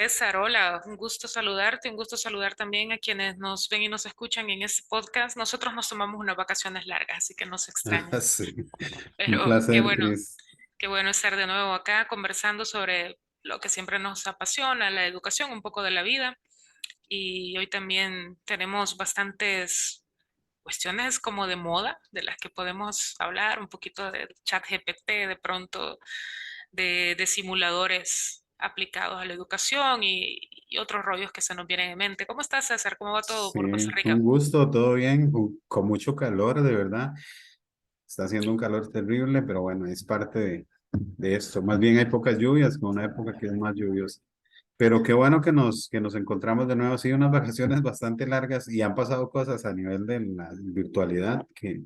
César, hola, un gusto saludarte, un gusto saludar también a quienes nos ven y nos escuchan en este podcast. Nosotros nos tomamos unas vacaciones largas, así que no se extraña. Sí, un Pero placer, Cris. qué bueno estar de nuevo acá conversando sobre lo que siempre nos apasiona, la educación, un poco de la vida. Y hoy también tenemos bastantes cuestiones como de moda, de las que podemos hablar, un poquito de chat GPT, de pronto de simuladores aplicados a la educación y otros rollos que se nos vienen en mente. ¿Cómo estás, César? ¿Cómo va todo Sí, por Costa Rica? un gusto, todo bien, con mucho calor, de verdad. Está haciendo un calor terrible, pero bueno, es parte de esto. Más bien hay pocas lluvias, con una época que es más lluviosa. Pero qué bueno que nos encontramos de nuevo. Sí, unas vacaciones bastante largas y han pasado cosas a nivel de la virtualidad que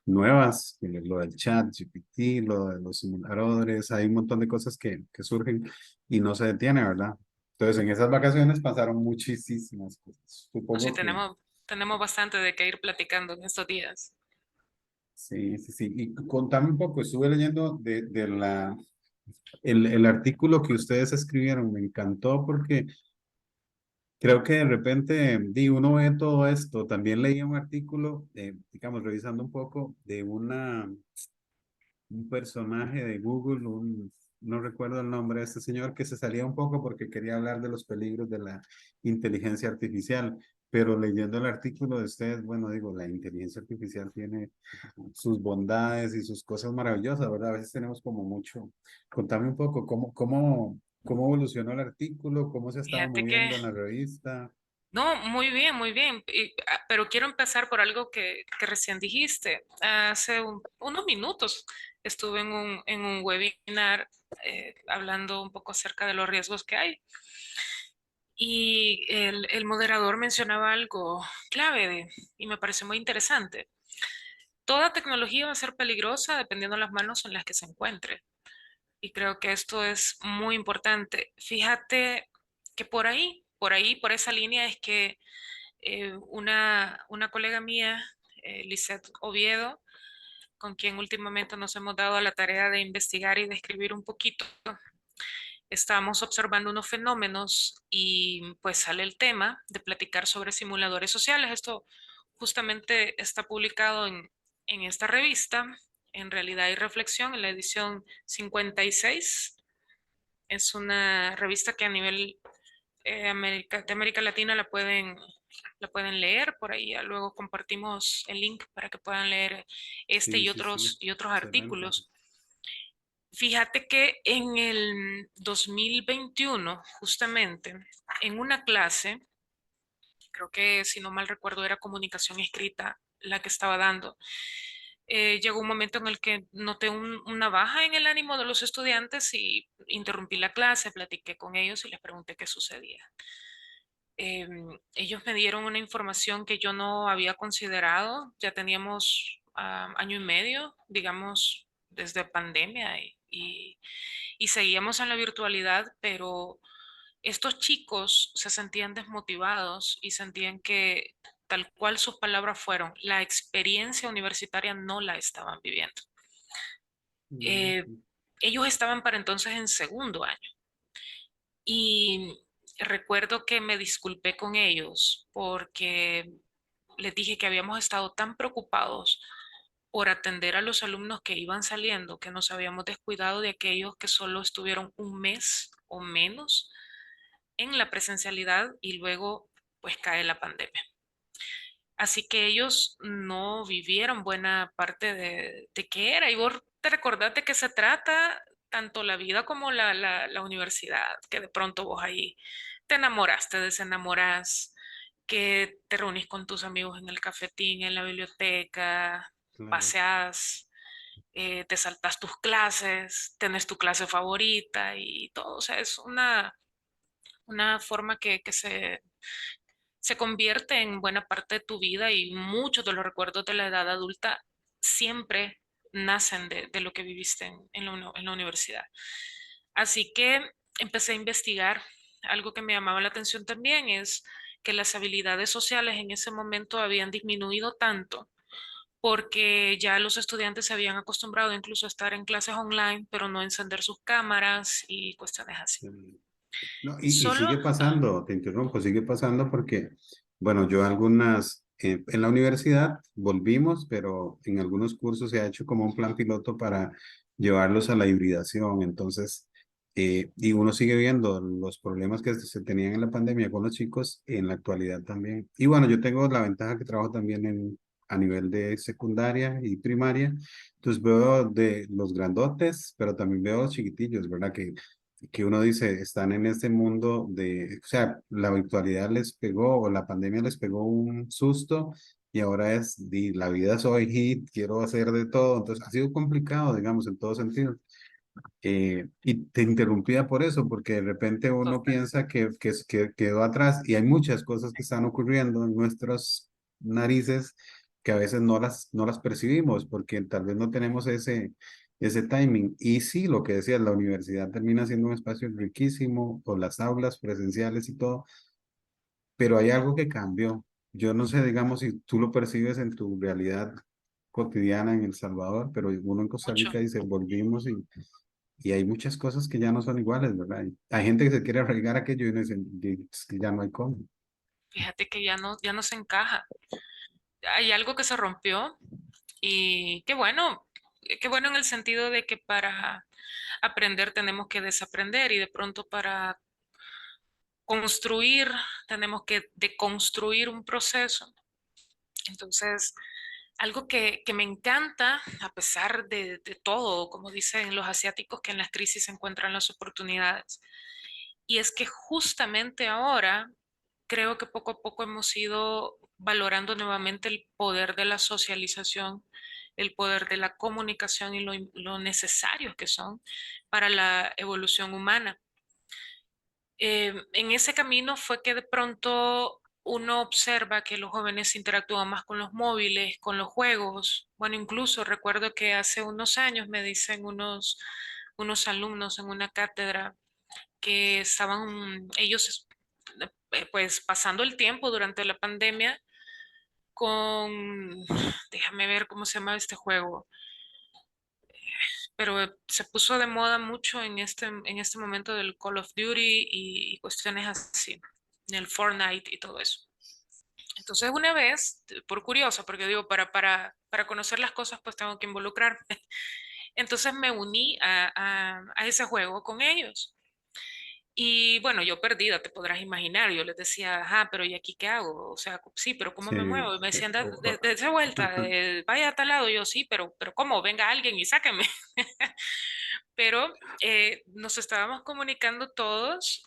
nuevas, que lo del chat, GPT, lo de los simuladores, hay un montón de cosas que surgen y no se detiene, ¿verdad? Entonces, en esas vacaciones pasaron muchísimas cosas. No, sí, Supongo que tenemos bastante de qué ir platicando en estos días. sí, sí, sí. Y contame un poco, estuve leyendo el artículo que ustedes escribieron, me encantó porque creo que de repente, uno ve todo esto. También leí un artículo, digamos, revisando un poco de un personaje de Google, no recuerdo el nombre de este señor, que se salía un poco porque quería hablar de los peligros de la inteligencia artificial. Pero leyendo el artículo de ustedes, bueno, digo, la inteligencia artificial tiene sus bondades y sus cosas maravillosas, ¿verdad? A veces tenemos como mucho. Contame un poco cómo evolucionó el artículo, cómo se ha estado Fíjate que, moviendo en la revista. no, muy bien, muy bien. Pero quiero empezar por algo que recién dijiste. Hace unos minutos estuve en un webinar hablando un poco acerca de los riesgos que hay. Y el moderador mencionaba algo clave y me pareció muy interesante. Toda tecnología va a ser peligrosa dependiendo de las manos en las que se encuentre. Y creo que esto es muy importante. Fíjate que por esa línea es que una colega mía, Lisette Oviedo, con quien últimamente nos hemos dado a la tarea de investigar y de escribir un poquito, estábamos observando unos fenómenos y pues sale el tema de platicar sobre simuladores sociales. Esto justamente está publicado en esta revista, en Realidad y Reflexión, en la edición 56. Es una revista que a nivel de América Latina la pueden leer. Por ahí ya luego compartimos el link para que puedan leer este Sí, sí, sí. y otros Excelente. artículos. Fíjate que en el 2021, justamente, en una clase, creo que si no mal recuerdo era comunicación escrita la que estaba dando, llegó un momento en el que noté una baja en el ánimo de los estudiantes y interrumpí la clase, platiqué con ellos y les pregunté qué sucedía. Ellos me dieron una información que yo no había considerado. Ya teníamos año y medio, digamos, desde pandemia y seguíamos en la virtualidad, pero estos chicos se sentían desmotivados y sentían que tal cual sus palabras fueron, la experiencia universitaria no la estaban viviendo. Eh, Mm, Ellos estaban para entonces en segundo año y recuerdo que me disculpé con ellos porque les dije que habíamos estado tan preocupados por atender a los alumnos que iban saliendo, que nos habíamos descuidado de aquellos que solo estuvieron un mes o menos en la presencialidad y luego pues cae la pandemia. Así que ellos no vivieron buena parte de qué era. Y vos te recordás de qué se trata tanto la vida como la universidad, que de pronto vos ahí te enamoras, te desenamoras, que te reunís con tus amigos en el cafetín, en la biblioteca, claro. paseás, te saltas tus clases, tenés tu clase favorita y todo. O sea, es una forma que se convierte en buena parte de tu vida y muchos de los recuerdos de la edad adulta siempre nacen de lo que viviste en la universidad. Así que empecé a investigar. Algo que me llamaba la atención también es que las habilidades sociales en ese momento habían disminuido tanto porque ya los estudiantes se habían acostumbrado incluso a estar en clases online, pero no encender sus cámaras y cuestiones así. No, y Solo, sigue pasando, te interrumpo, sigue pasando porque, bueno, yo algunas, en la universidad volvimos, pero en algunos cursos se ha hecho como un plan piloto para llevarlos a la hibridación. Entonces, y uno sigue viendo los problemas que se tenían en la pandemia con los chicos en la actualidad también. Y bueno, yo tengo la ventaja que trabajo también a nivel de secundaria y primaria. Entonces veo de los grandotes, pero también veo los chiquitillos, ¿verdad? Que uno dice, están en este mundo de, o sea, la virtualidad les pegó o la pandemia les pegó un susto y ahora es, la vida soy hit, quiero hacer de todo. Entonces ha sido complicado, digamos, en todo sentido. Y te interrumpía por eso, porque de repente uno total, piensa que quedó atrás y hay muchas cosas que están ocurriendo en nuestras narices que a veces no las percibimos porque tal vez no tenemos ese timing. Y sí, lo que decías, la universidad termina siendo un espacio riquísimo, o las aulas presenciales y todo, pero hay algo que cambió. Yo no sé, digamos, si tú lo percibes en tu realidad cotidiana en El Salvador, pero uno en Costa mucho. Rica dice, volvimos y hay muchas cosas que ya no son iguales, ¿verdad? Hay gente que se quiere arraigar a aquello y uno dice, Es que ya no hay cómo". Fíjate que ya no se encaja. Hay algo que se rompió y qué bueno en el sentido de que para aprender tenemos que desaprender y de pronto para construir tenemos que deconstruir un proceso. Entonces, algo que me encanta, a pesar de todo, como dicen los asiáticos, que en las crisis se encuentran las oportunidades. Y es que justamente ahora creo que poco a poco hemos ido valorando nuevamente el poder de la socialización, el poder de la comunicación y lo necesarios que son para la evolución humana. En ese camino fue que de pronto uno observa que los jóvenes interactúan más con los móviles, con los juegos. Bueno, incluso recuerdo que hace unos años me dicen unos alumnos en una cátedra que estaban ellos pues pasando el tiempo durante la pandemia con, déjame ver cómo se llama este juego, pero se puso de moda mucho en este momento del Call of Duty y cuestiones así, el Fortnite y todo eso. Entonces una vez, por curiosa, porque digo, para conocer las cosas pues tengo que involucrarme. Entonces me uní a ese juego con ellos. Y bueno, yo perdida, te podrás imaginar. Yo les decía, ajá, pero ¿y aquí qué hago? O sea, sí, pero ¿cómo Sí. me muevo? Y me eh, decían, o- de esa vuelta, vaya a tal lado. Y yo, sí, pero ¿cómo? Venga alguien y sáqueme. Pero nos estábamos comunicando todos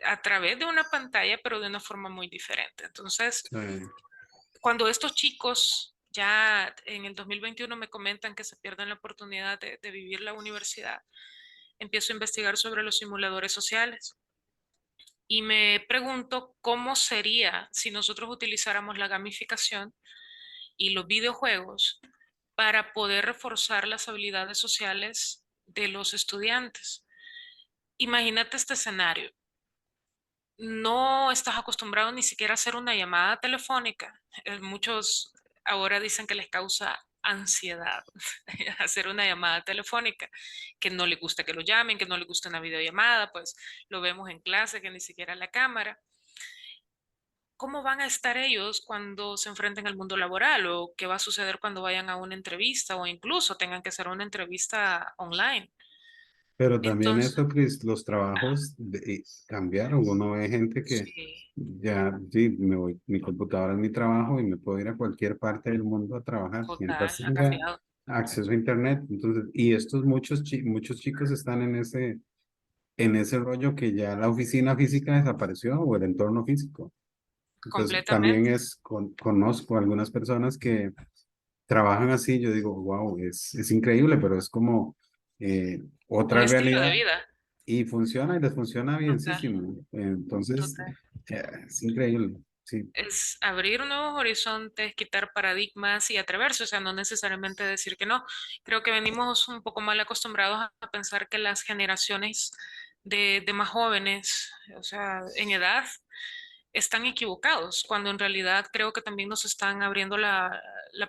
a través de una pantalla, pero de una forma muy diferente. Entonces, eh, cuando estos chicos ya en el 2021 me comentan que se pierden la oportunidad de vivir la universidad, empiezo a investigar sobre los simuladores sociales y me pregunto cómo sería si nosotros utilizáramos la gamificación y los videojuegos para poder reforzar las habilidades sociales de los estudiantes. Imagínate este escenario. No estás acostumbrado ni siquiera a hacer una llamada telefónica. Muchos ahora dicen que les causa ansiedad hacer una llamada telefónica, que no les gusta que lo llamen, que no les gusta una videollamada, pues lo vemos en clase, que ni siquiera la cámara. ¿Cómo van a estar ellos cuando se enfrenten al mundo laboral o qué va a suceder cuando vayan a una entrevista o incluso tengan que hacer una entrevista online? pero también Entonces, eso, Chris, los trabajos cambiaron. Uno ve gente que sí, ya, sí, me voy, mi computadora es mi trabajo y me puedo ir a cualquier parte del mundo a trabajar total, mientras ha tenga cambiado acceso a internet. Entonces, y estos muchos chicos están en ese rollo que ya la oficina física desapareció o el entorno físico. Entonces, también completamente. conozco algunas personas que trabajan así. Yo digo, wow, es increíble, pero es como Un otra estilo de realidad vida, y funciona y les funciona total, bienísimo. Entonces, total. es increíble. Sí, Es abrir nuevos horizontes, quitar paradigmas y atreverse, o sea, no necesariamente decir que no. Creo que venimos un poco mal acostumbrados a pensar que las generaciones de más jóvenes, o sea, en edad, están equivocados, cuando en realidad creo que también nos están abriendo la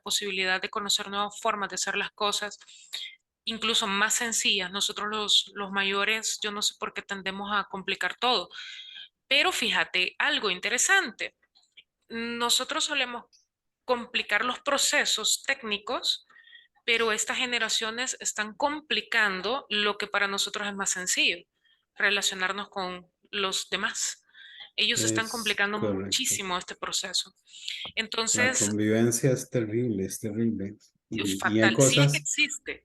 posibilidad de conocer nuevas formas de hacer las cosas incluso más sencillas. Nosotros los mayores, yo no sé por qué tendemos a complicar todo. Pero fíjate, algo interesante. Nosotros solemos complicar los procesos técnicos, pero estas generaciones están complicando lo que para nosotros es más sencillo, relacionarnos con los demás. Ellos están Es complicando correcto. muchísimo este proceso. La Entonces, convivencia es terrible, es terrible. Y hay fatal, sí es que cosas, existe.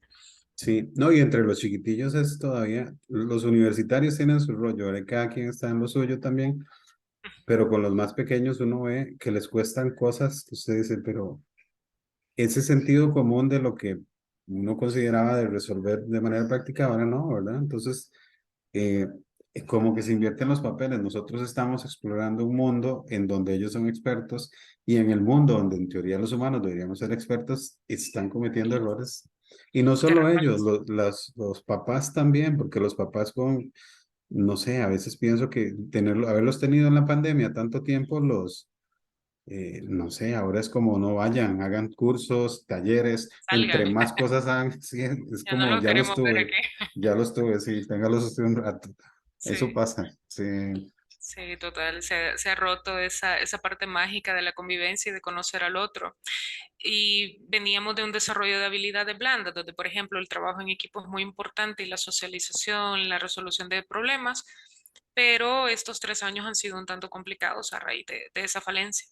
sí, no, y entre los chiquitillos es todavía, los universitarios tienen su rollo, ¿verdad? Cada quien está en lo suyo también, pero con los más pequeños uno ve que les cuestan cosas que usted dice, pero ese sentido común de lo que uno consideraba de resolver de manera práctica, ahora no, ¿verdad? Entonces, eh, como que se invierten los papeles. Nosotros estamos explorando un mundo en donde ellos son expertos y en el mundo donde en teoría los humanos deberíamos ser expertos, están cometiendo errores. Y no solo ellos, Garrafales. los papás también, porque los papás con, no sé, a veces pienso que tenerlo, haberlos tenido en la pandemia tanto tiempo, no sé, ahora es como no vayan, hagan cursos, talleres, entre Salgan, más cosas hagan, sí, es ya no como lo queremos ver aquí. ya los tuve, sí, téngalos usted un rato. Eso Sí. pasa, sí, Sí, total, se ha roto esa parte mágica de la convivencia y de conocer al otro. Y veníamos de un desarrollo de habilidades blandas, donde, por ejemplo, el trabajo en equipo es muy importante y la socialización, la resolución de problemas, pero estos 3 años han sido un tanto complicados a raíz de esa falencia.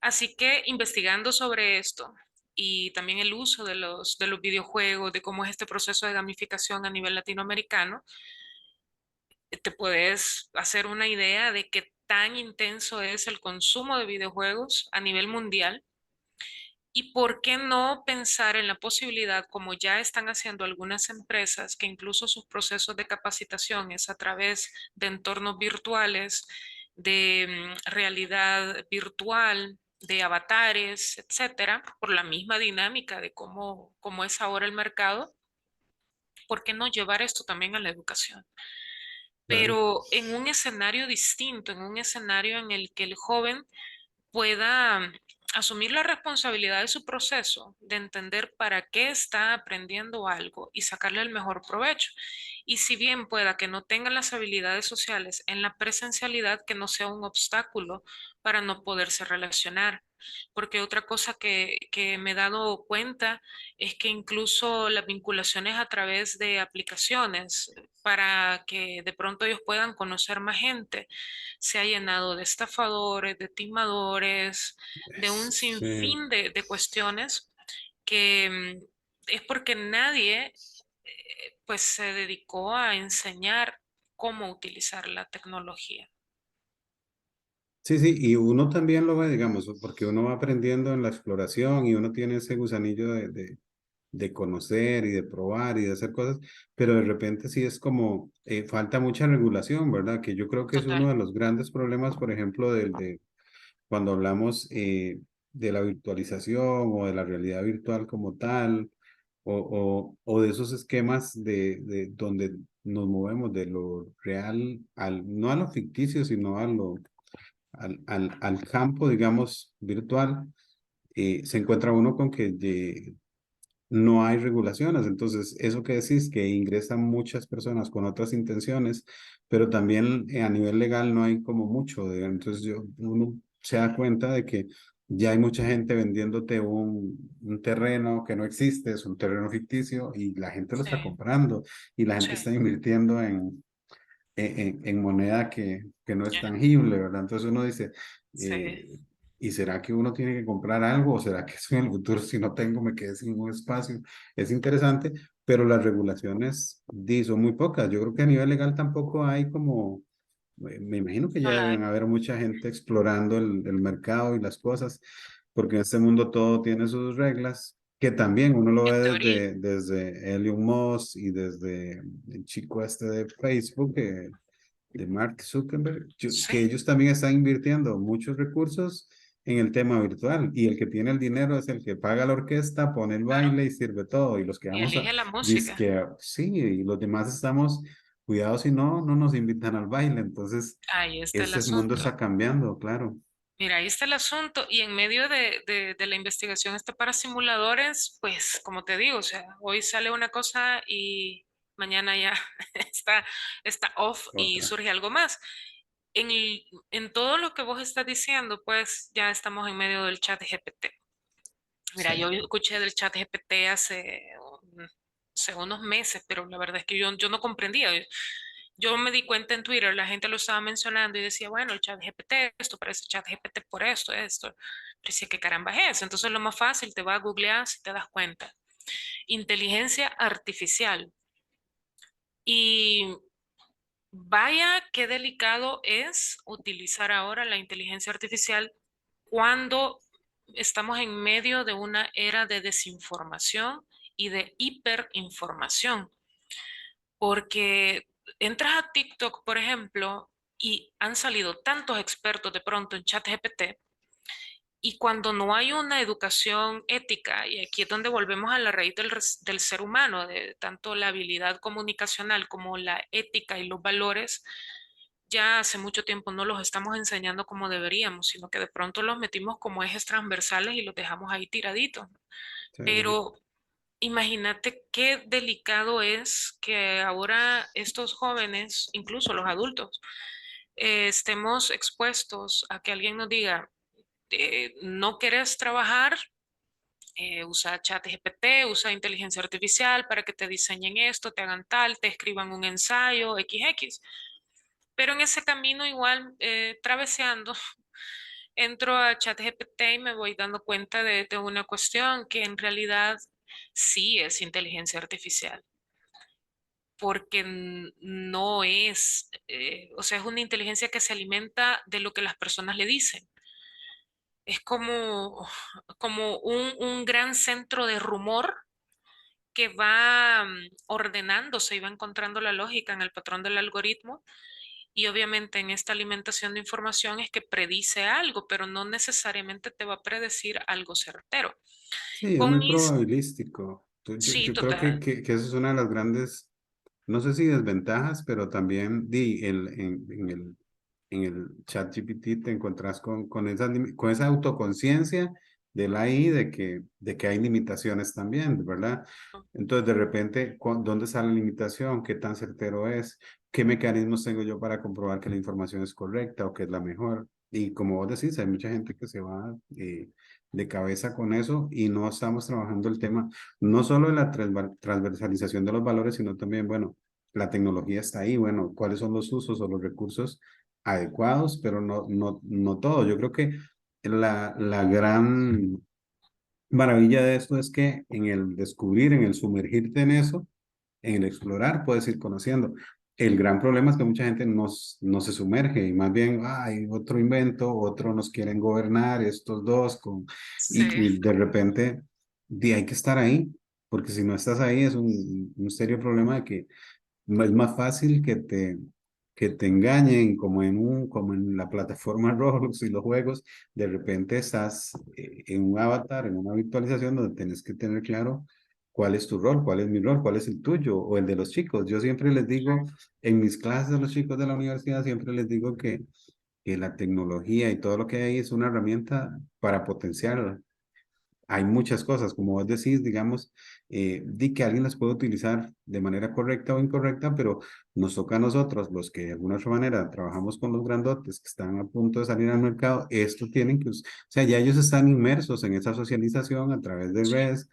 Así que investigando sobre esto y también el uso de los videojuegos, de cómo es este proceso de gamificación a nivel latinoamericano, te puedes hacer una idea de qué tan intenso es el consumo de videojuegos a nivel mundial y por qué no pensar en la posibilidad, como ya están haciendo algunas empresas, que incluso sus procesos de capacitación es a través de entornos virtuales, de realidad virtual, de avatares, etcétera, por la misma dinámica de cómo es ahora el mercado. ¿Por qué no llevar esto también a la educación? claro. Pero en un escenario distinto, en un escenario en el que el joven pueda asumir la responsabilidad de su proceso, de entender para qué está aprendiendo algo y sacarle el mejor provecho. Y si bien pueda que no tenga las habilidades sociales en la presencialidad, que no sea un obstáculo para no poderse relacionar. Porque otra cosa que me he dado cuenta es que incluso las vinculaciones a través de aplicaciones para que de pronto ellos puedan conocer más gente se ha llenado de estafadores, de timadores, de un Sí. sinfín de cuestiones que es porque nadie pues se dedicó a enseñar cómo utilizar la tecnología. Sí, sí, y uno también lo ve, digamos, porque uno va aprendiendo en la exploración y uno tiene ese gusanillo de conocer y de probar y de hacer cosas, pero de repente sí es como, falta mucha regulación, ¿verdad? Que yo creo que es Total, uno de los grandes problemas, por ejemplo, de cuando hablamos de la virtualización o de la realidad virtual como tal, o de esos esquemas de donde nos movemos de lo real al, no a lo ficticio, sino al campo, digamos, virtual, se encuentra uno con que no hay regulaciones. Entonces, eso que decís, que ingresan muchas personas con otras intenciones, pero también a nivel legal no hay como mucho. Entonces, uno se da cuenta de que ya hay mucha gente vendiéndote un terreno que no existe, es un terreno ficticio y la gente lo sí, está comprando y la gente sí, está invirtiendo en moneda que no es ya, tangible, ¿verdad? Entonces uno dice, sí, eh, ¿y será que uno tiene que comprar algo o será que eso en el futuro si no tengo me quedé sin un espacio? Es interesante, pero las regulaciones son muy pocas. Yo creo que a nivel legal tampoco hay como, me imagino que no ya la hay. deben haber mucha gente explorando el mercado y las cosas, porque en este mundo todo tiene sus reglas. Que también uno lo En ve teoría, desde Elon Musk y desde el chico este de Facebook, de Mark Zuckerberg, sí, que ellos también están invirtiendo muchos recursos en el tema virtual y el que tiene el dinero es el que paga la orquesta, pone el claro. baile y sirve todo y los que Y vamos a, elige la música. dizque, sí, y los demás estamos cuidados si no nos invitan al baile, entonces Ahí está el ese mundo asunto. está cambiando, claro. Mira, ahí está el asunto y en medio de la investigación está para simuladores, pues como te digo, o sea, hoy sale una cosa y mañana ya está, está off y Otra. surge algo más. En todo lo que vos estás diciendo, pues ya estamos en medio del chat GPT. Mira, yo Sí, escuché del chat GPT hace unos meses, pero la verdad es que yo no comprendía. Yo me di cuenta en Twitter, la gente lo estaba mencionando y decía, bueno, el chat GPT, esto parece chat GPT por esto, esto. Pero decía, ¿qué caramba es eso? Entonces lo más fácil, te va a googlear si te das cuenta. Inteligencia artificial. Y vaya qué delicado es utilizar ahora la inteligencia artificial cuando estamos en medio de una era de desinformación y de hiperinformación, porque entras a TikTok, por ejemplo, y han salido tantos expertos de pronto en ChatGPT, y cuando no hay una educación ética, y aquí es donde volvemos a la raíz del ser humano, de tanto la habilidad comunicacional como la ética y los valores, ya hace mucho tiempo no los estamos enseñando como deberíamos, sino que de pronto los metimos como ejes transversales y los dejamos ahí tiraditos. sí. Pero imagínate qué delicado es que ahora estos jóvenes, incluso los adultos, estemos expuestos a que alguien nos diga, no quieres trabajar, usa ChatGPT, usa inteligencia artificial para que te diseñen esto, te hagan tal, te escriban un ensayo, XX. Pero en ese camino igual, traveseando, entro a ChatGPT y me voy dando cuenta de una cuestión que en realidad sí es inteligencia artificial, porque no es, o sea, es una inteligencia que se alimenta de lo que las personas le dicen. Es como un gran centro de rumor que va ordenándose y va encontrando la lógica en el patrón del algoritmo. Y obviamente en esta alimentación de información es que predice algo, pero no necesariamente te va a predecir algo certero. Sí, es Con muy mis, probabilístico. sí, Yo creo total, que esa es una de las grandes, no sé si desventajas, pero también en el chat GPT te encontrás con esa autoconciencia de la AI de que hay limitaciones también, ¿verdad? Entonces, de repente, ¿dónde sale la limitación? ¿Qué tan certero es? ¿Qué mecanismos tengo yo para comprobar que la información es correcta o que es la mejor? Y como vos decís, hay mucha gente que se va de cabeza con eso y no estamos trabajando el tema, no solo de la transversalización de los valores, sino también, bueno, la tecnología está ahí, bueno, cuáles son los usos o los recursos adecuados, pero no todo. Yo creo que la gran maravilla de esto es que en el descubrir, en el sumergirte en eso, en el explorar, puedes ir conociendo. El gran problema es que mucha gente no se sumerge y más bien hay otro invento, otro nos quieren gobernar, estos dos, sí, y de repente hay que estar ahí, porque si no estás ahí es un serio problema de que es más fácil que te engañen como en la plataforma Roblox y los juegos. De repente estás en un avatar, en una virtualización donde tienes que tener claro cuál es tu rol, cuál es mi rol, cuál es el tuyo o el de los chicos. Yo siempre les digo, en mis clases a los chicos de la universidad, siempre les digo que la tecnología y todo lo que hay es una herramienta para potenciar. Hay muchas cosas, como vos decís, digamos, di que alguien las puede utilizar de manera correcta o incorrecta, pero nos toca a nosotros, los que de alguna otra manera trabajamos con los grandotes que están a punto de salir al mercado, esto tienen que, o sea, ya ellos están inmersos en esa socialización a través de sí, redes,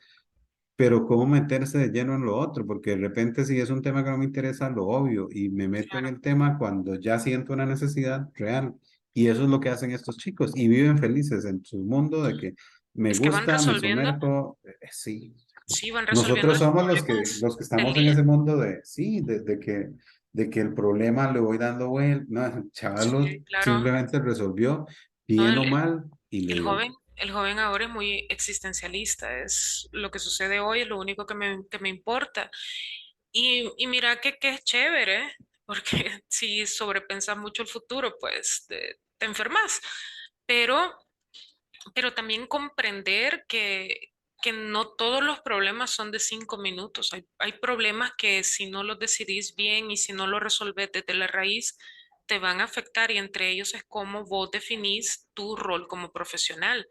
pero ¿cómo meterse de lleno en lo otro? Porque de repente si es un tema que no me interesa, lo obvio, y me meto en claro. el tema cuando ya siento una necesidad real. Y eso es lo que hacen estos chicos y viven felices en su mundo de que me Es que van gusta, me resolviendo, sumerjo, sí. sí, van resolviendo Nosotros los somos problemas los que del estamos en día. ese mundo de, sí, de que el problema le voy dando vuelta. No, el chaval Sí, claro. simplemente resolvió No, bien o mal y le dio. el joven ahora es muy existencialista, es lo que sucede hoy, es lo único que me importa. Y mira que es chévere, porque si sobrepensas mucho el futuro, pues te enfermas. Pero, pero también comprender que no todos los problemas son de 5 minutos. Hay problemas que si no los decidís bien y si no los resolves desde la raíz, te van a afectar y entre ellos es cómo vos definís tu rol como profesional.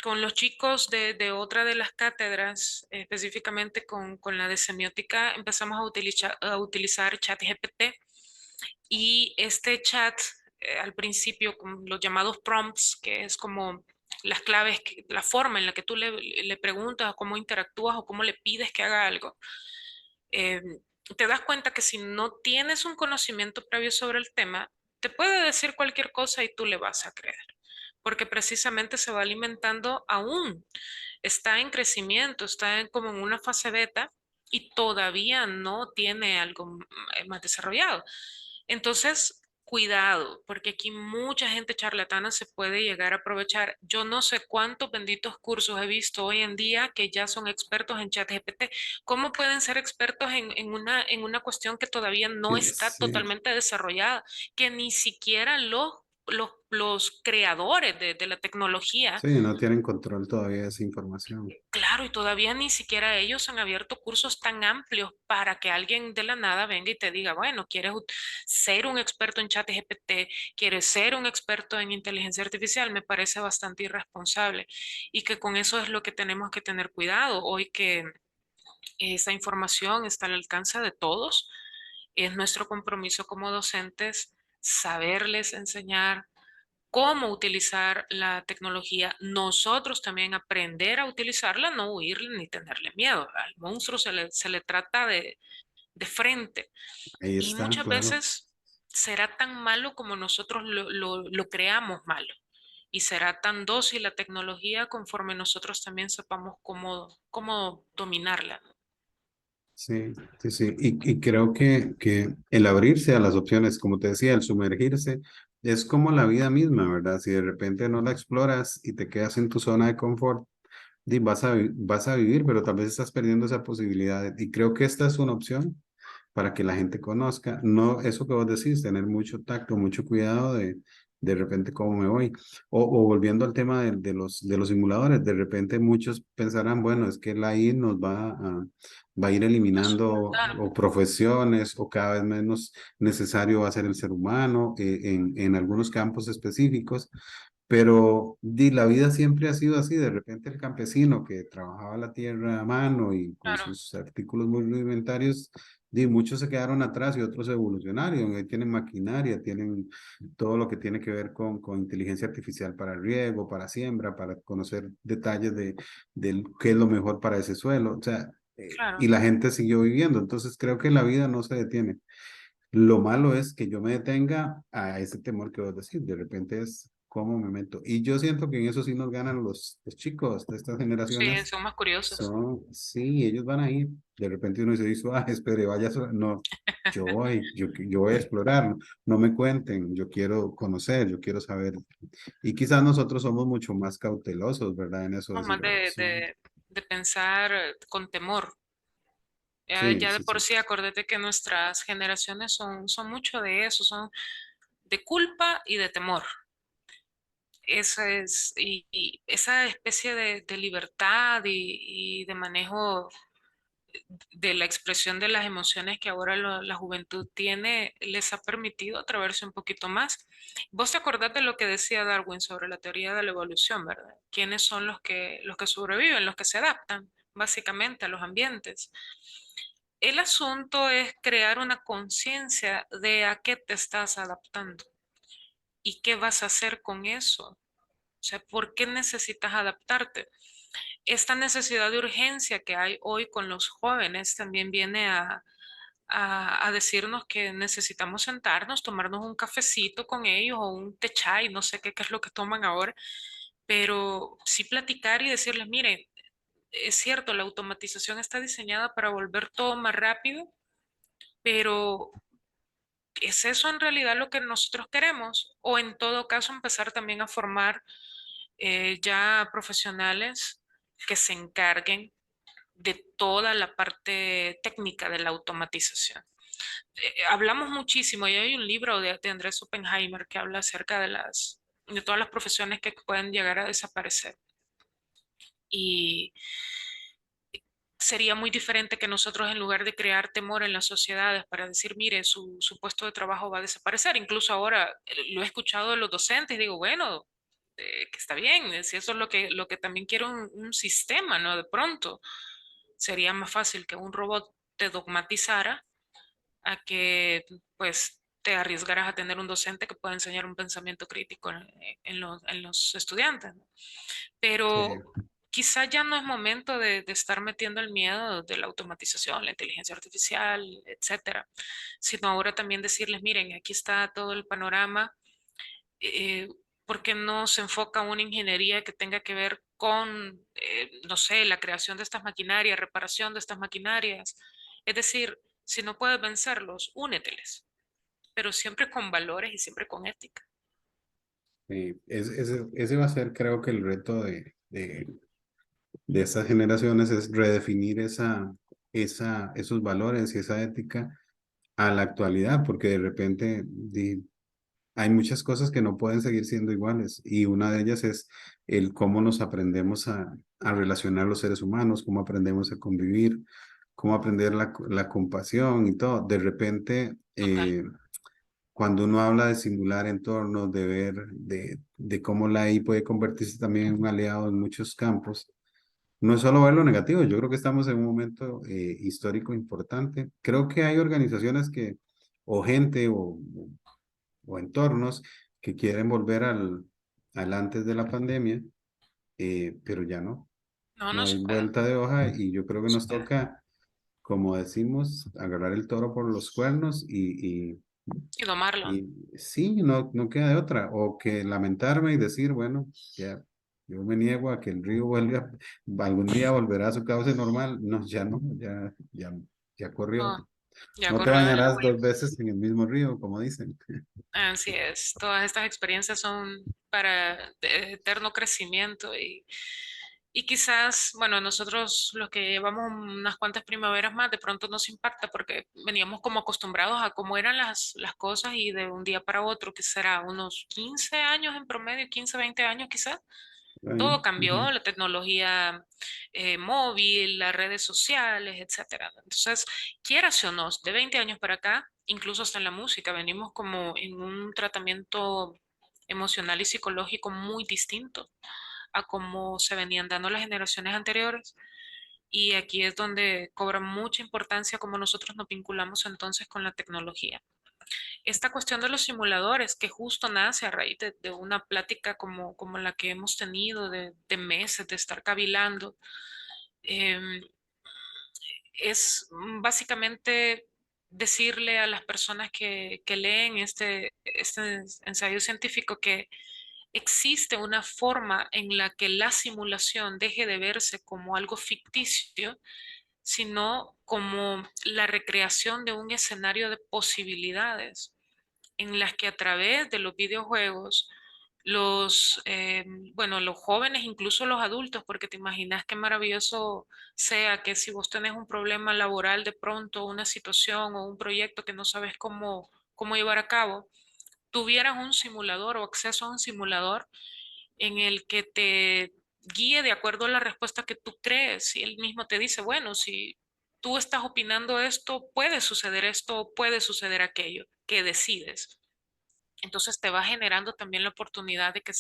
Con los chicos de otra de las cátedras, específicamente con la de semiótica, empezamos a utilizar ChatGPT y este chat, al principio, con los llamados prompts, que es como las claves, la forma en la que tú le preguntas o cómo interactúas o cómo le pides que haga algo, eh, te das cuenta que si no tienes un conocimiento previo sobre el tema, te puede decir cualquier cosa y tú le vas a creer, porque precisamente se va alimentando aún, está en crecimiento, como en una fase beta y todavía no tiene algo más desarrollado. Entonces, cuidado, porque aquí mucha gente charlatana se puede llegar a aprovechar. Yo no sé cuántos benditos cursos he visto hoy en día que ya son expertos en ChatGPT. ¿Cómo pueden ser expertos en una cuestión que todavía no está Sí, totalmente desarrollada, que ni siquiera los creadores de la tecnología, sí, no tienen control todavía de esa información. claro, y todavía ni siquiera ellos han abierto cursos tan amplios para que alguien de la nada venga y te diga, bueno, ¿quieres ser un experto en chat GPT? ¿Quieres ser un experto en inteligencia artificial? Me parece bastante irresponsable y que con eso es lo que tenemos que tener cuidado. Hoy que esa información está al alcance de todos, es nuestro compromiso como docentes saberles enseñar cómo utilizar la tecnología, nosotros también aprender a utilizarla, no huirle ni tenerle miedo. Al monstruo se le trata de frente Ahí y está, muchas claro. veces será tan malo como nosotros lo creamos malo. Y será tan dócil la tecnología conforme nosotros también sepamos cómo dominarla. Sí, sí, sí. Y creo que el abrirse a las opciones, como te decía, el sumergirse, es como la vida misma, ¿verdad? Si de repente no la exploras y te quedas en tu zona de confort, vas a vivir, pero tal vez estás perdiendo esa posibilidad. Y creo que esta es una opción para que la gente conozca. No, eso que vos decís, tener mucho tacto, mucho cuidado de repente cómo me voy. O volviendo al tema de los simuladores, de repente muchos pensarán, bueno, es que la AI va a ir eliminando Claro, o profesiones o cada vez menos necesario va a ser el ser humano en algunos campos específicos. Pero la vida siempre ha sido así. De repente el campesino que trabajaba la tierra a mano y con claro, sus artículos muy rudimentarios, muchos se quedaron atrás y otros evolucionaron. Hoy tienen maquinaria, tienen todo lo que tiene que ver con inteligencia artificial para el riego, para siembra, para conocer detalles de qué es lo mejor para ese suelo. O sea, y claro. la gente siguió viviendo. Entonces creo que la vida no se detiene. Lo malo es que yo me detenga a ese temor que vos decís. De repente es cómo me meto. Y yo siento que en eso sí nos ganan los chicos de estas Sí, generaciones. son más curiosos. Son, sí, ellos van a ir. De repente uno se dice, ah, espere, vaya, no, yo voy a explorar, no, no me cuenten, yo quiero conocer, yo quiero saber. Y quizás nosotros somos mucho más cautelosos, ¿verdad? En eso de Somos decir, más oh, sí, de pensar con temor. Ya, sí, ya de sí, por sí. sí, acuérdate que nuestras generaciones son mucho de eso, son de culpa y de temor. Esa es, y esa especie de libertad y de manejo de la expresión de las emociones que ahora la juventud tiene, les ha permitido atreverse un poquito más. Vos te acordás de lo que decía Darwin sobre la teoría de la evolución, ¿verdad? ¿Quiénes son los que sobreviven, los que se adaptan, básicamente, a los ambientes? El asunto es crear una conciencia de a qué te estás adaptando y qué vas a hacer con eso. O sea, ¿por qué necesitas adaptarte? Esta necesidad de urgencia que hay hoy con los jóvenes también viene a decirnos que necesitamos sentarnos, tomarnos un cafecito con ellos o un té chai, no sé qué es lo que toman ahora, pero sí platicar y decirles, miren, es cierto, la automatización está diseñada para volver todo más rápido, pero ¿es eso en realidad lo que nosotros queremos? O en todo caso empezar también a formar ya profesionales que se encarguen de toda la parte técnica de la automatización. Hablamos muchísimo y hay un libro de Andrés Oppenheimer que habla acerca de todas las profesiones que pueden llegar a desaparecer. Y sería muy diferente que nosotros en lugar de crear temor en las sociedades para decir, mire, su puesto de trabajo va a desaparecer. Incluso ahora lo he escuchado de los docentes, digo, bueno, que está bien, si eso es lo que también quiere un sistema, ¿no? De pronto sería más fácil que un robot te dogmatizara a que pues te arriesgaras a tener un docente que pueda enseñar un pensamiento crítico en los estudiantes, ¿no? Sí, Pero quizá ya no es momento de estar metiendo el miedo de la automatización, la inteligencia artificial, etcétera, sino ahora también decirles, miren, aquí está todo el panorama, eh, ¿por qué no se enfoca una ingeniería que tenga que ver con, no sé, la creación de estas maquinarias, reparación de estas maquinarias? Es decir, si no puedes vencerlos, úneteles, pero siempre con valores y siempre con ética. sí. Ese va a ser, creo que el reto de estas generaciones es redefinir esos valores y esa ética a la actualidad, porque de repente hay muchas cosas que no pueden seguir siendo iguales y una de ellas es el cómo nos aprendemos a relacionar los seres humanos, cómo aprendemos a convivir, cómo aprender la compasión y todo. De repente, Total. cuando uno habla de simular entornos, de ver, de cómo la AI puede convertirse también en un aliado en muchos campos, no es solo ver lo negativo, yo creo que estamos en un momento histórico importante. Creo que hay organizaciones o gente, o entornos que quieren volver al antes de la pandemia, pero ya no, No, no no hay se puede. vuelta de hoja y yo creo que No se nos puede. toca, como decimos, agarrar el toro por los cuernos Y domarlo. y sí, no queda de otra, o que lamentarme y decir, bueno, ya, yo me niego a que el río algún día volverá a su cauce normal. No, ya no, ya corrió. No, ya No te corrió del bañarás agua. 2 veces en el mismo río, como dicen. Así es, todas estas experiencias son para de eterno crecimiento y quizás, bueno, nosotros los que llevamos unas cuantas primaveras más, de pronto nos impacta porque veníamos como acostumbrados a cómo eran las cosas y de un día para otro, que será unos 15 años en promedio, 15 20 años quizás, todo cambió, Ujú. la tecnología móvil, las redes sociales, etcétera. Entonces, quieras o no, de 20 años para acá, incluso hasta en la música, venimos como en un tratamiento emocional y psicológico muy distinto a cómo se venían dando las generaciones anteriores. Y aquí es donde cobra mucha importancia cómo nosotros nos vinculamos entonces con la tecnología. Esta cuestión de los simuladores, que justo nace a raíz de una plática como la que hemos tenido de meses, de estar cavilando, em, es básicamente decirle a las personas que leen este ensayo científico que existe una forma en la que la simulación deje de verse como algo ficticio, sino como la recreación de un escenario de posibilidades en las que a través de los videojuegos, bueno, los jóvenes, incluso los adultos, porque te imaginas qué maravilloso sea que si vos tenés un problema laboral de pronto, una situación o un proyecto que no sabes cómo llevar a cabo, tuvieras un simulador o acceso a un simulador en el que te guíe de acuerdo a la respuesta que tú crees y él mismo te dice, bueno, si tú estás opinando esto, puede suceder aquello, que decides. Entonces te va generando también la oportunidad de que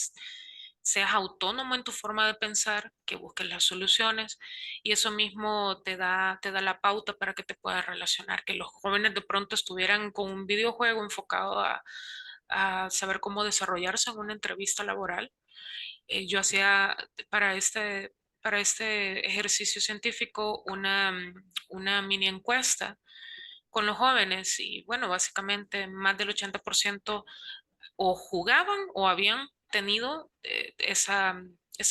seas autónomo en tu forma de pensar, que busques las soluciones y eso mismo te da la pauta para que te puedas relacionar, que los jóvenes de pronto estuvieran con un videojuego enfocado a saber cómo desarrollarse en una entrevista laboral. Yo hacía para este ejercicio científico una mini encuesta con los jóvenes y bueno, básicamente más del 80% o jugaban o habían tenido esa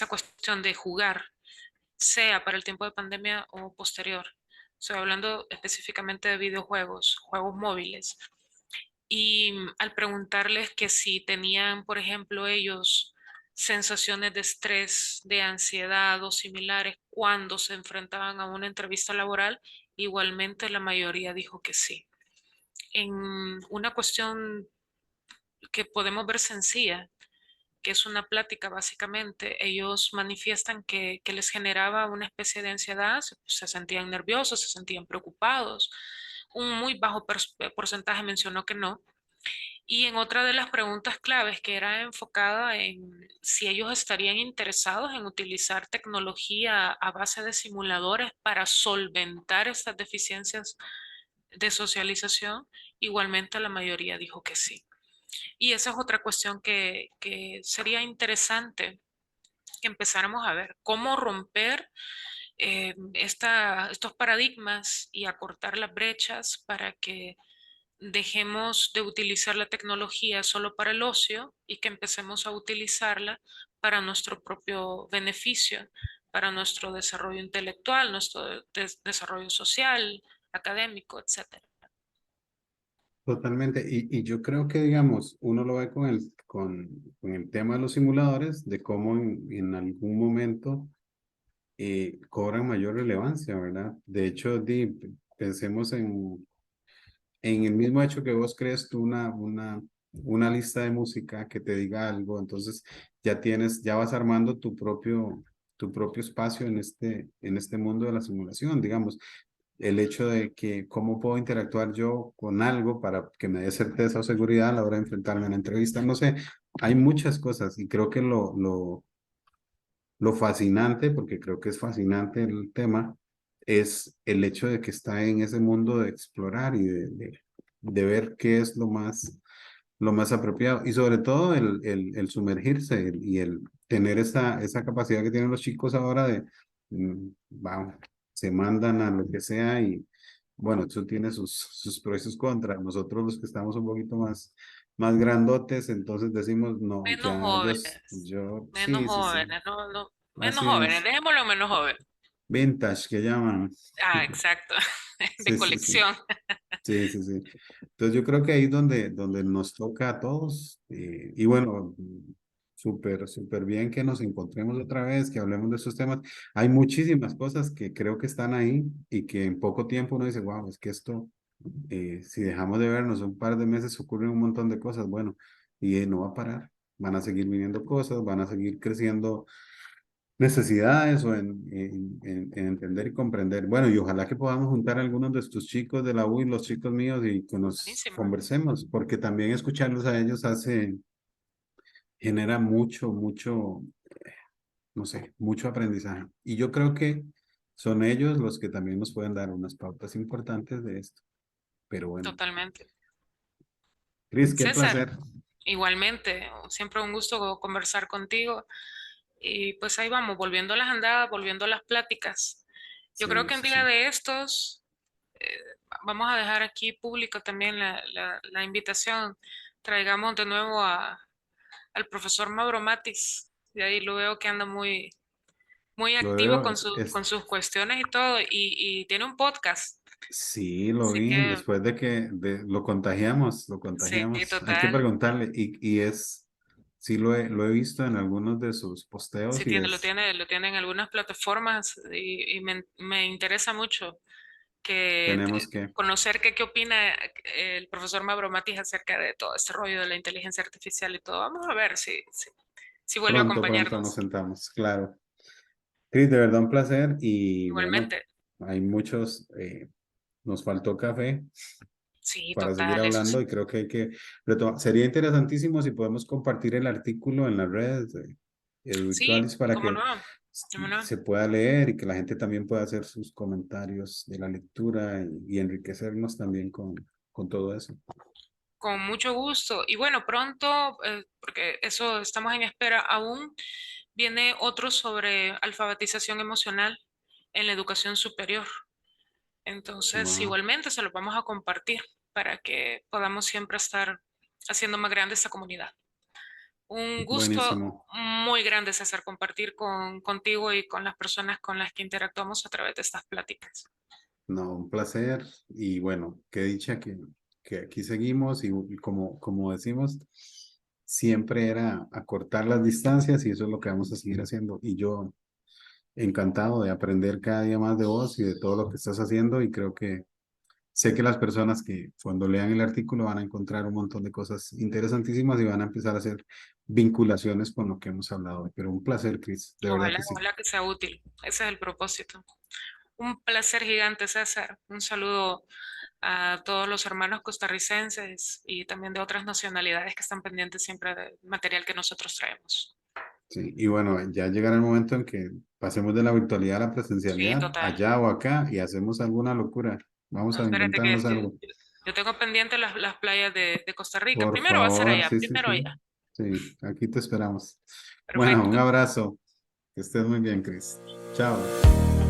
cuestión de jugar, sea para el tiempo de pandemia o posterior. Estoy hablando específicamente de videojuegos, juegos móviles. Y al preguntarles que si tenían, por ejemplo, ellos sensaciones de estrés, de ansiedad o similares cuando se enfrentaban a una entrevista laboral, igualmente la mayoría dijo que sí. En una cuestión que podemos ver sencilla, que es una plática básicamente, ellos manifiestan que les generaba una especie de ansiedad, se sentían nerviosos, se sentían preocupados. Un muy bajo porcentaje mencionó que no. Y en otra de las preguntas claves que era enfocada en si ellos estarían interesados en utilizar tecnología a base de simuladores para solventar estas deficiencias de socialización, igualmente la mayoría dijo que sí. Y esa es otra cuestión que sería interesante que empezáramos a ver, cómo romper estos paradigmas y acortar las brechas para que dejemos de utilizar la tecnología solo para el ocio y que empecemos a utilizarla para nuestro propio beneficio, para nuestro desarrollo intelectual, nuestro desarrollo social, académico, etcétera. Totalmente. Y yo creo que, digamos, uno lo ve con el tema de los simuladores, de cómo en algún momento cobran mayor relevancia, ¿verdad? De hecho, pensemos en el mismo hecho que vos crees tú una lista de música que te diga algo, entonces ya vas armando tu propio espacio en este mundo de la simulación, digamos. El hecho de que cómo puedo interactuar yo con algo para que me dé certeza o seguridad a la hora de enfrentarme a una entrevista, no sé, hay muchas cosas y creo que lo fascinante, porque creo que es fascinante el tema, es el hecho de que está en ese mundo de explorar y de ver qué es lo más apropiado. Y sobre todo el sumergirse y el tener esa capacidad que tienen los chicos ahora de, vamos, se mandan a lo que sea y bueno, eso tiene sus pros y sus contras. Nosotros los que estamos un poquito más grandotes, entonces decimos, no, Menos ya jóvenes, menos sí, sí, sí. jóvenes, no, no, menos Así jóvenes, es. dejémoslo menos jóvenes. Vintage que llaman. Ah, exacto, de Sí, sí, sí. colección. Sí, sí, sí. Entonces yo creo que ahí es donde nos toca a todos. Y bueno, súper, súper bien que nos encontremos otra vez, que hablemos de esos temas. Hay muchísimas cosas que creo que están ahí y que en poco tiempo uno dice, wow, es que esto, si dejamos de vernos un par de meses, ocurren un montón de cosas. Bueno, y no va a parar. Van a seguir viniendo cosas, van a seguir creciendo necesidades o en entender y comprender. Bueno, y ojalá que podamos juntar a algunos de estos chicos de la U y los chicos míos y que nos Buenísimo, conversemos, porque también escucharlos a ellos genera mucho, no sé, mucho aprendizaje. Y yo creo que son ellos los que también nos pueden dar unas pautas importantes de esto. Pero bueno, totalmente. Cris, qué César, placer. igualmente, siempre un gusto conversar contigo. Y pues ahí vamos, volviendo a las andadas, volviendo a las pláticas. Yo creo Sí, que en sí, día sí. de estos, eh, vamos a dejar aquí público también la invitación. Traigamos de nuevo al profesor Mauro Matis. Y ahí lo veo que anda muy Lo activo veo, con sus cuestiones y todo. Y tiene un podcast. sí, lo Así vi que después de que lo sí, contagiamos. Hay que total. preguntarle sí lo he visto en algunos de sus posteos Sí y tiene, lo tiene en algunas plataformas y me interesa mucho que tenemos que, conocer qué opina el profesor Mauro Matis acerca de todo este rollo de la inteligencia artificial y todo. Vamos a ver si vuelve a pronto nos acompañarnos. sentamos, claro. Cris, de verdad un placer y bueno, Igualmente. hay muchos, nos faltó café Sí, para seguir total, eso hablando sí. y creo que hay que retomar. Sería interesantísimo si podemos compartir el artículo en las redes Sí, virtuales para cómo que no, cómo no. se pueda leer y que la gente también pueda hacer sus comentarios de la lectura y enriquecernos también con todo eso. Con mucho gusto. Y bueno, pronto, porque eso estamos en espera aún, viene otro sobre alfabetización emocional en la educación superior. Entonces, Wow, igualmente se los vamos a compartir para que podamos siempre estar haciendo más grande esta comunidad. Un gusto buenísimo. muy grande, César, compartir contigo y con las personas con las que interactuamos a través de estas pláticas. No, un placer y bueno, qué dicha que aquí seguimos y como decimos, siempre era acortar las distancias y eso es lo que vamos a seguir haciendo. Y yo encantado de aprender cada día más de vos y de todo lo que estás haciendo y creo que sé que las personas que cuando lean el artículo van a encontrar un montón de cosas interesantísimas y van a empezar a hacer vinculaciones con lo que hemos hablado hoy. Pero un placer, Cris, de verdad Ojalá, que sí. ojalá que sea útil. Ese es el propósito. Un placer gigante, César. Un saludo a todos los hermanos costarricenses y también de otras nacionalidades que están pendientes siempre del material que nosotros traemos. Sí, y bueno, ya llegará el momento en que pasemos de la virtualidad a la Sí, presencialidad, total. allá o acá, y hacemos alguna locura. Vamos No, a espérate que inventarnos algo. yo tengo pendiente las playas de Costa Rica. Por Primero va a ser favor, allá, sí, sí, primero sí. allá. Sí, aquí te esperamos. Bueno, un Perfecto. abrazo. Que estés muy bien, Cris. Chao.